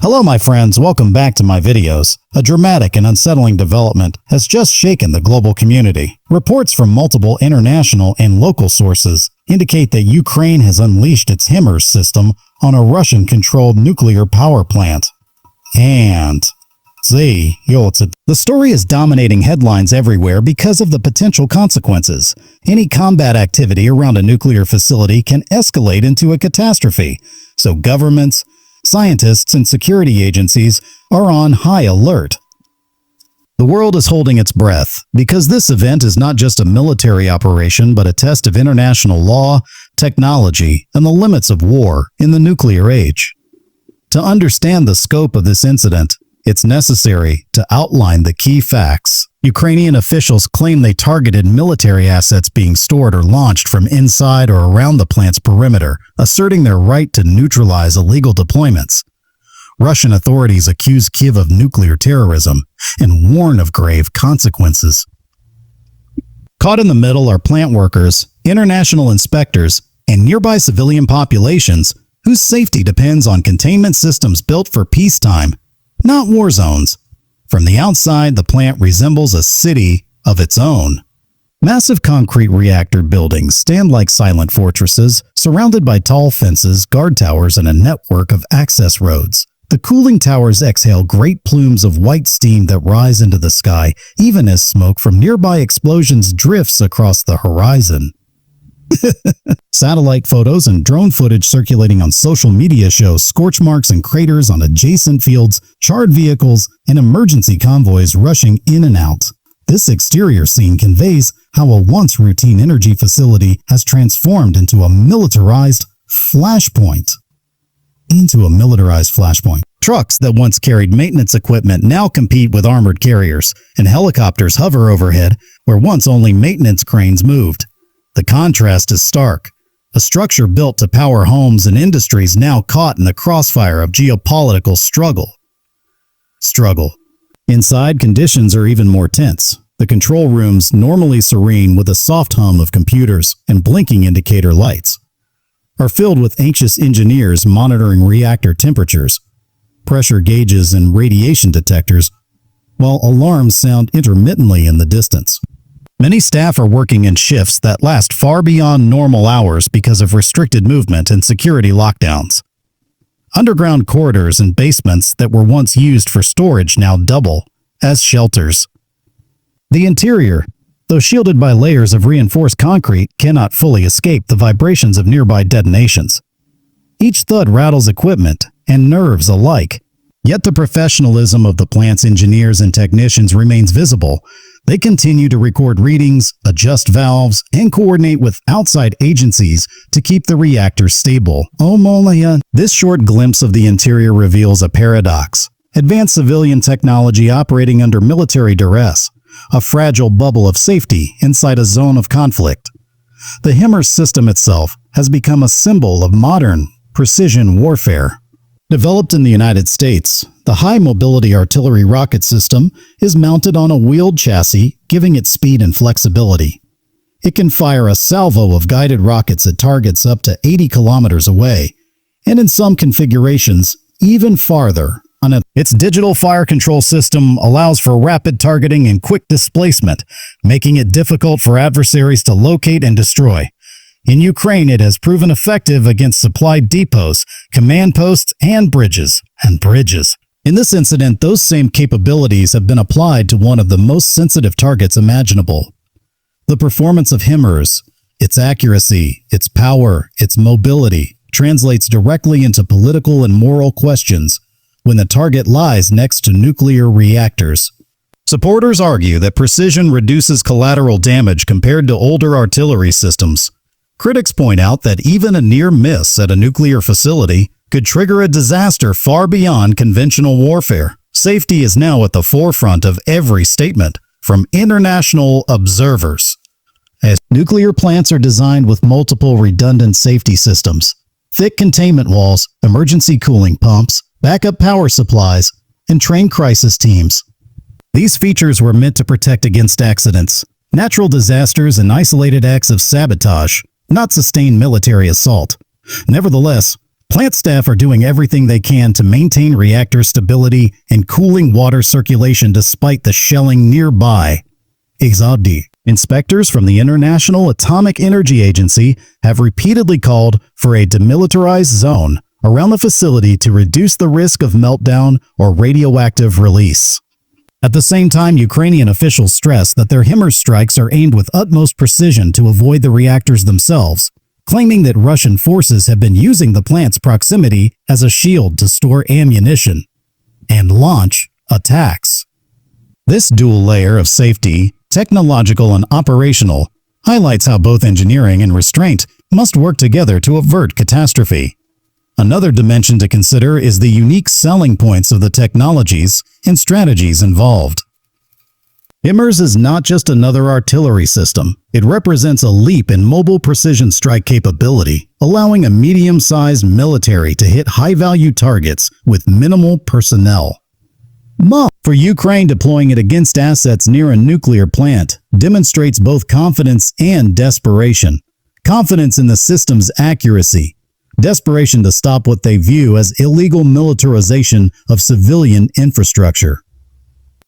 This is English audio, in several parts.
Hello my friends, welcome back to my videos. A dramatic and unsettling development has just shaken the global community. Reports from multiple international and local sources indicate that Ukraine has unleashed its HIMARS system on a Russian-controlled nuclear power plant. The story is dominating headlines everywhere because of the potential consequences. Any combat activity around a nuclear facility can escalate into a catastrophe, so governments, scientists, and security agencies are on high alert. The world is holding its breath because this event is not just a military operation but a test of international law, technology, and the limits of war in the nuclear age. To understand the scope of this incident, it's necessary to outline the key facts. Ukrainian officials claim they targeted military assets being stored or launched from inside or around the plant's perimeter, asserting their right to neutralize illegal deployments. Russian authorities accuse Kyiv of nuclear terrorism and warn of grave consequences. Caught in the middle are plant workers, international inspectors, and nearby civilian populations whose safety depends on containment systems built for peacetime, not war zones. From the outside, the plant resembles a city of its own. Massive concrete reactor buildings stand like silent fortresses, surrounded by tall fences, guard towers, and a network of access roads. The cooling towers exhale great plumes of white steam that rise into the sky, even as smoke from nearby explosions drifts across the horizon. Satellite photos and drone footage circulating on social media show scorch marks and craters on adjacent fields, charred vehicles, and emergency convoys rushing in and out. This exterior scene conveys how a once routine energy facility has transformed into a militarized flashpoint. Trucks that once carried maintenance equipment now compete with armored carriers, and helicopters hover overhead where once only maintenance cranes moved. The contrast is stark. A structure built to power homes and industries now caught in the crossfire of geopolitical struggle. Inside, conditions are even more tense. The control rooms, normally serene with a soft hum of computers and blinking indicator lights, are filled with anxious engineers monitoring reactor temperatures, pressure gauges, and radiation detectors, while alarms sound intermittently in the distance. Many staff are working in shifts that last far beyond normal hours because of restricted movement and security lockdowns. Underground corridors and basements that were once used for storage now double as shelters. The interior, though shielded by layers of reinforced concrete, cannot fully escape the vibrations of nearby detonations. Each thud rattles equipment and nerves alike, yet the professionalism of the plant's engineers and technicians remains visible. They continue to record readings, adjust valves, and coordinate with outside agencies to keep the reactor stable. This short glimpse of the interior reveals a paradox. Advanced civilian technology operating under military duress, a fragile bubble of safety inside a zone of conflict. The HIMARS system itself has become a symbol of modern precision warfare. Developed in the United States, the high-mobility artillery rocket system is mounted on a wheeled chassis, giving it speed and flexibility. It can fire a salvo of guided rockets at targets up to 80 kilometers away, and in some configurations, even farther. Its digital fire control system allows for rapid targeting and quick displacement, making it difficult for adversaries to locate and destroy. In Ukraine, it has proven effective against supply depots, command posts, and bridges. In this incident, those same capabilities have been applied to one of the most sensitive targets imaginable. The performance of HIMARS, its accuracy, its power, its mobility, translates directly into political and moral questions when the target lies next to nuclear reactors. Supporters argue that precision reduces collateral damage compared to older artillery systems. Critics point out that even a near miss at a nuclear facility could trigger a disaster far beyond conventional warfare. Safety is now at the forefront of every statement from international observers. As nuclear plants are designed with multiple redundant safety systems, thick containment walls, emergency cooling pumps, backup power supplies, and trained crisis teams. These features were meant to protect against accidents, natural disasters, and isolated acts of sabotage, not sustained military assault. Nevertheless, Plant staff are doing everything they can to maintain reactor stability and cooling water circulation despite the shelling nearby. Exadi. Inspectors from the International Atomic Energy Agency have repeatedly called for a demilitarized zone around the facility to reduce the risk of meltdown or radioactive release. At the same time, Ukrainian officials stress that their HIMARS strikes are aimed with utmost precision to avoid the reactors themselves, claiming that Russian forces have been using the plant's proximity as a shield to store ammunition and launch attacks. This dual layer of safety, technological and operational, highlights how both engineering and restraint must work together to avert catastrophe. Another dimension to consider is the unique selling points of the technologies and strategies involved. HIMARS is not just another artillery system. It represents a leap in mobile precision strike capability, allowing a medium-sized military to hit high-value targets with minimal personnel. For Ukraine, deploying it against assets near a nuclear plant demonstrates both confidence and desperation. Confidence in the system's accuracy, desperation to stop what they view as illegal militarization of civilian infrastructure.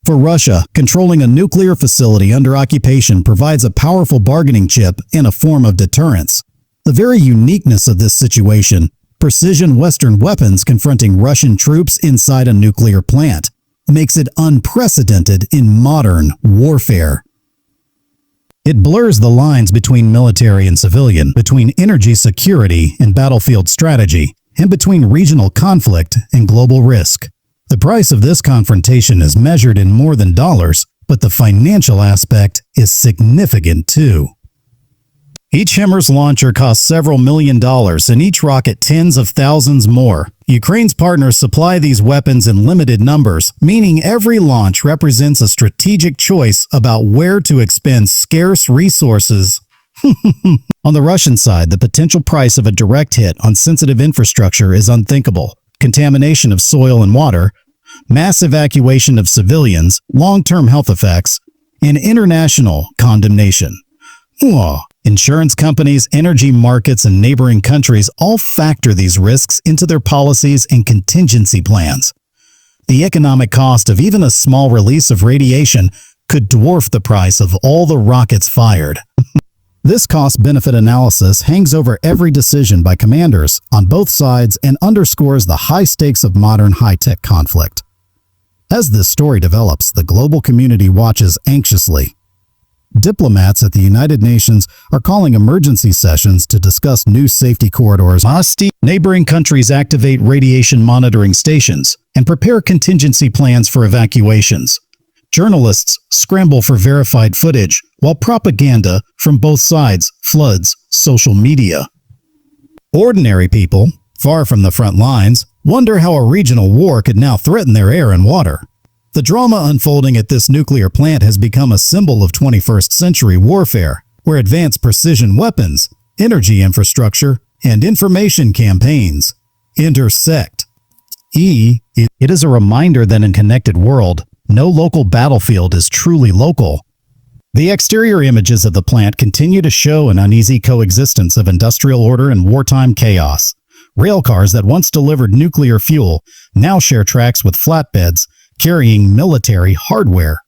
For Russia, controlling a nuclear facility under occupation provides a powerful bargaining chip and a form of deterrence. The very uniqueness of this situation, precision Western weapons confronting Russian troops inside a nuclear plant, makes it unprecedented in modern warfare. It blurs the lines between military and civilian, between energy security and battlefield strategy, and between regional conflict and global risk. The price of this confrontation is measured in more than dollars, but the financial aspect is significant too. Each HIMARS launcher costs several $million and each rocket tens of thousands more. Ukraine's partners supply these weapons in limited numbers, meaning every launch represents a strategic choice about where to expend scarce resources. On the Russian side, the potential price of a direct hit on sensitive infrastructure is unthinkable. Contamination of soil and water, mass evacuation of civilians, long-term health effects, and international condemnation. Insurance companies, energy markets, and neighboring countries all factor these risks into their policies and contingency plans. The economic cost of even a small release of radiation could dwarf the price of all the rockets fired. This cost-benefit analysis hangs over every decision by commanders on both sides and underscores the high stakes of modern high-tech conflict. As this story develops, the global community watches anxiously. Diplomats at the United Nations are calling emergency sessions to discuss new safety corridors. Neighboring countries activate radiation monitoring stations and prepare contingency plans for evacuations. Journalists scramble for verified footage, while propaganda from both sides floods social media. Ordinary people, far from the front lines, wonder how a regional war could now threaten their air and water. The drama unfolding at this nuclear plant has become a symbol of 21st century warfare, where advanced precision weapons, energy infrastructure, and information campaigns intersect. It is a reminder that in a connected world, no local battlefield is truly local. The exterior images of the plant continue to show an uneasy coexistence of industrial order and wartime chaos. Railcars that once delivered nuclear fuel now share tracks with flatbeds carrying military hardware.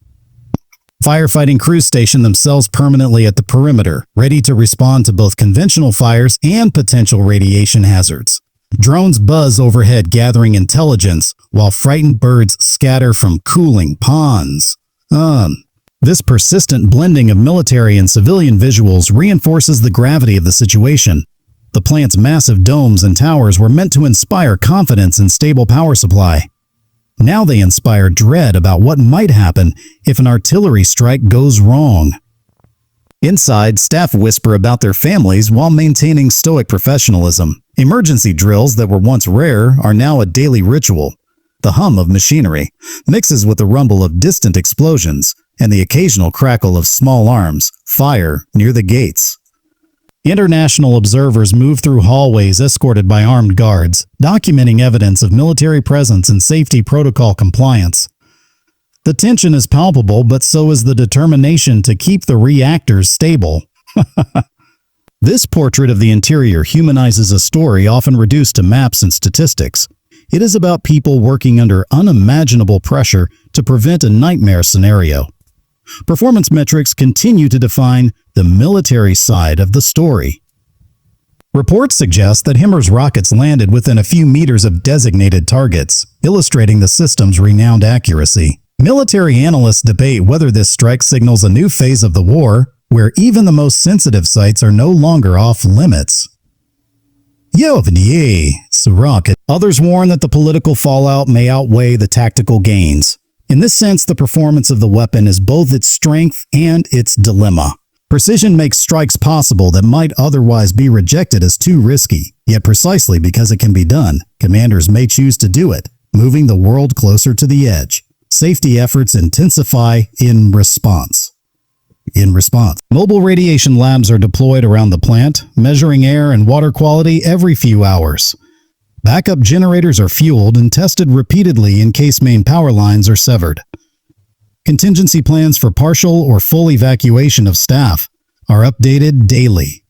Firefighting crews station themselves permanently at the perimeter, ready to respond to both conventional fires and potential radiation hazards. Drones buzz overhead gathering intelligence, while frightened birds scatter from cooling ponds. This persistent blending of military and civilian visuals reinforces the gravity of the situation. The plant's massive domes and towers were meant to inspire confidence in stable power supply. Now they inspire dread about what might happen if an artillery strike goes wrong. Inside, staff whisper about their families while maintaining stoic professionalism. Emergency drills that were once rare are now a daily ritual. The hum of machinery mixes with the rumble of distant explosions and the occasional crackle of small arms fire near the gates. International observers move through hallways escorted by armed guards, documenting evidence of military presence and safety protocol compliance. The tension is palpable, but so is the determination to keep the reactors stable. This portrait of the interior humanizes a story often reduced to maps and statistics. It is about people working under unimaginable pressure to prevent a nightmare scenario. Performance metrics continue to define the military side of the story. Reports suggest that HIMARS rockets landed within a few meters of designated targets, illustrating the system's renowned accuracy. Military analysts debate whether this strike signals a new phase of the war, where even the most sensitive sites are no longer off limits. Others warn that the political fallout may outweigh the tactical gains. In this sense, the performance of the weapon is both its strength and its dilemma. Precision makes strikes possible that might otherwise be rejected as too risky, yet precisely because it can be done, commanders may choose to do it, moving the world closer to the edge. Safety efforts intensify in response. Mobile radiation labs are deployed around the plant, measuring air and water quality every few hours. Backup generators are fueled and tested repeatedly in case main power lines are severed. Contingency plans for partial or full evacuation of staff are updated daily.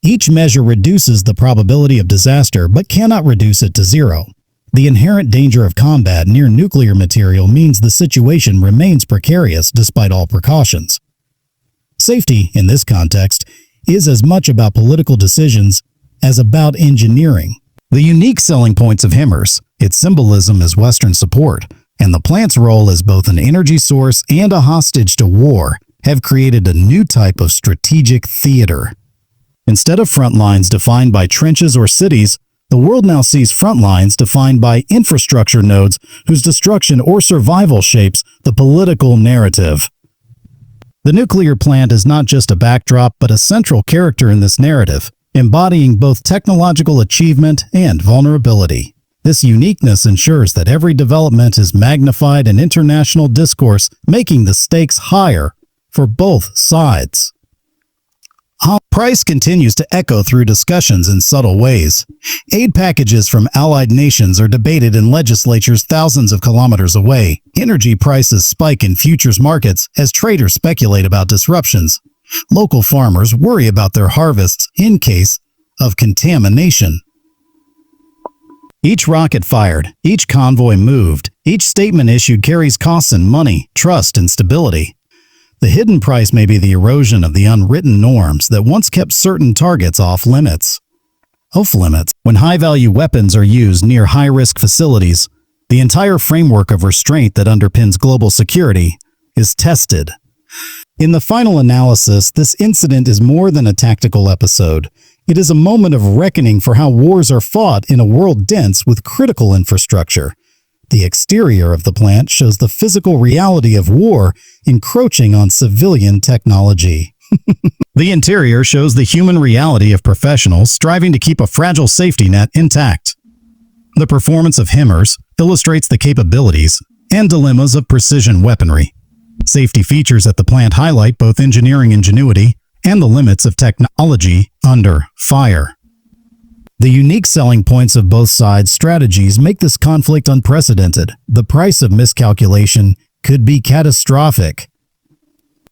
Each measure reduces the probability of disaster but cannot reduce it to zero. The inherent danger of combat near nuclear material means the situation remains precarious despite all precautions. Safety, in this context, is as much about political decisions as about engineering. The unique selling points of HIMARS, its symbolism as Western support, and the plant's role as both an energy source and a hostage to war, have created a new type of strategic theater. Instead of front lines defined by trenches or cities, the world now sees front lines defined by infrastructure nodes whose destruction or survival shapes the political narrative. The nuclear plant is not just a backdrop but a central character in this narrative, embodying both technological achievement and vulnerability. This uniqueness ensures that every development is magnified in international discourse, making the stakes higher for both sides. Price continues to echo through discussions in subtle ways. Aid packages from allied nations are debated in legislatures thousands of kilometers away. Energy prices spike in futures markets as traders speculate about disruptions. Local farmers worry about their harvests in case of contamination. Each rocket fired, each convoy moved, each statement issued carries costs in money, trust, and stability. The hidden price may be the erosion of the unwritten norms that once kept certain targets off limits. When high-value weapons are used near high-risk facilities, the entire framework of restraint that underpins global security is tested. In the final analysis, this incident is more than a tactical episode. It is a moment of reckoning for how wars are fought in a world dense with critical infrastructure. The exterior of the plant shows the physical reality of war encroaching on civilian technology. The interior shows the human reality of professionals striving to keep a fragile safety net intact. The performance of HIMARS illustrates the capabilities and dilemmas of precision weaponry. Safety features at the plant highlight both engineering ingenuity and the limits of technology under fire. The unique selling points of both sides' strategies make this conflict unprecedented. The price of miscalculation could be catastrophic.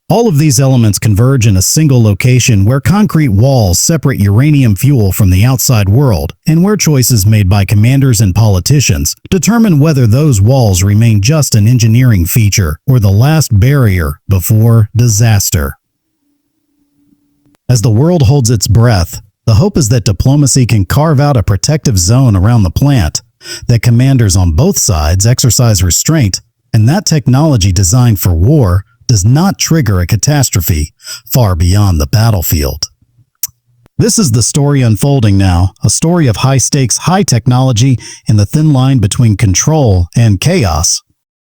All of these elements converge in a single location where concrete walls separate uranium fuel from the outside world, and where choices made by commanders and politicians determine whether those walls remain just an engineering feature or the last barrier before disaster. As the world holds its breath, the hope is that diplomacy can carve out a protective zone around the plant, that commanders on both sides exercise restraint, and that technology designed for war does not trigger a catastrophe far beyond the battlefield. This is the story unfolding now, a story of high stakes, high technology, and the thin line between control and chaos.